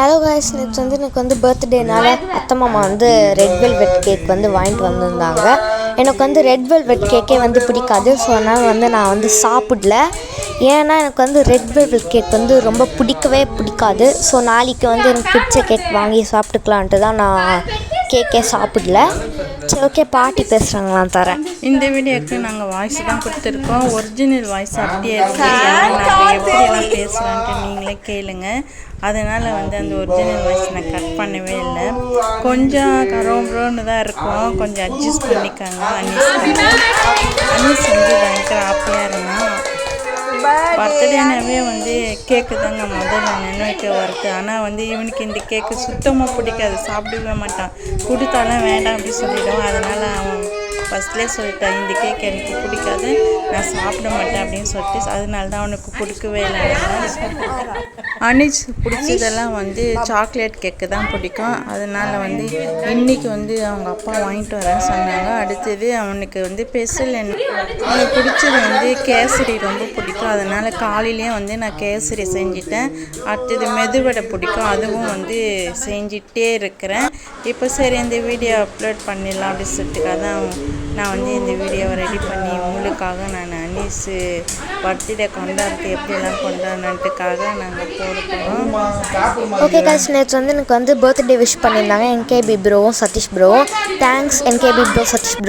Hello guys, நேற்று எனக்கு பர்த்டேனால அத்தை மாமா ரெட் வெல்வெட் கேக் வாங்கிட்டு வந்திருந்தாங்க. எனக்கு ரெட் வெல்வெட் கேக்கே பிடிக்காது. ஸோ அதனால் நான் சாப்பிடல. ஏன்னா எனக்கு ரெட் வெல்வெட் கேக் ரொம்ப பிடிக்கவே பிடிக்காது. ஸோ நாளைக்கு எனக்கு பிடிச்ச கேக் வாங்கி சாப்பிட்டுக்கலான்ட்டு தான் நான் கேக்கே சாப்பிடல. சரி, ஓகே, பாட்டி பேசுகிறாங்களாம் தரேன். இந்த வீடியோக்கு நாங்கள் வாய்ஸ் தான் கொடுத்துருக்கோம். ஒரிஜினல் வாய்ஸ் அப்படியே இருக்குது. நாங்கள் எப்படியெல்லாம் பேசுகிறோன்ட்டு நீங்களே கேளுங்க. அதனால் அந்த ஒரிஜினல் வாய்ஸ் நான் கட் பண்ணவே இல்லை. கொஞ்சம் கரோன்னு தான் இருக்கும். கொஞ்சம் அட்ஜஸ்ட் பண்ணிக்காங்க. அன்னீஸ் பயங்கர ஹாப்பியாக இருந்தான். பர்த்டேனாவே கேக்கு தாங்க முதல்ல நினைக்க வருது. ஆனால் இவனுக்கு இந்த கேக்கு சுத்தமாக பிடிக்காது, சாப்பிடவே மாட்டான். கொடுத்தாலும் வேண்டாம் அப்படின்னு சொல்லிவிடுவான். அதனால் அவன் ஃபஸ்ட்லேயே சொல்லிட்டான், இந்த கேக் எனக்கு பிடிக்காது, நான் சாப்பிட மாட்டேன் அப்படின்னு சொல்லிட்டு. அதனால தான் அவனுக்கு பிடிக்கவே இல்லை. அனிஷ் பிடிச்சதெல்லாம் சாக்லேட் கேக்கு தான் பிடிக்கும். அதனால் இன்றைக்கி அவங்க அப்பா வாங்கிட்டு வரேன்னு சொன்னாங்க. அடுத்தது அவனுக்கு ஸ்பெஷல் அவனுக்கு பிடிச்சது கேசரி ரொம்ப பிடிக்கும். அதனால் காலையிலேயே நான் கேசரி செஞ்சிட்டேன். அடுத்தது மெதுவடை பிடிக்கும், அதுவும் செஞ்சிட்டே இருக்கிறேன். இப்போ சரி, இந்த வீடியோ அப்லோட் பண்ணிடலாம் அப்படி சொல்லிட்டுக்காக தான் நான் இந்த வீடியோவை ரெடி பண்ணி உங்களுக்காக நான் அனீஸ் பர்த்டே கொண்டாடுறது எப்படிலாம் கொண்டாடுறதுக்காக நாங்கள் போடுறோம். ஓகே காய்ஸ், நேற்று எனக்கு பர்த்டே விஷ் பண்ணியிருந்தாங்க என்கேபி ப்ரோவும் சதீஷ் ப்ரோவும். Thanks NKP bro, Sathish bro.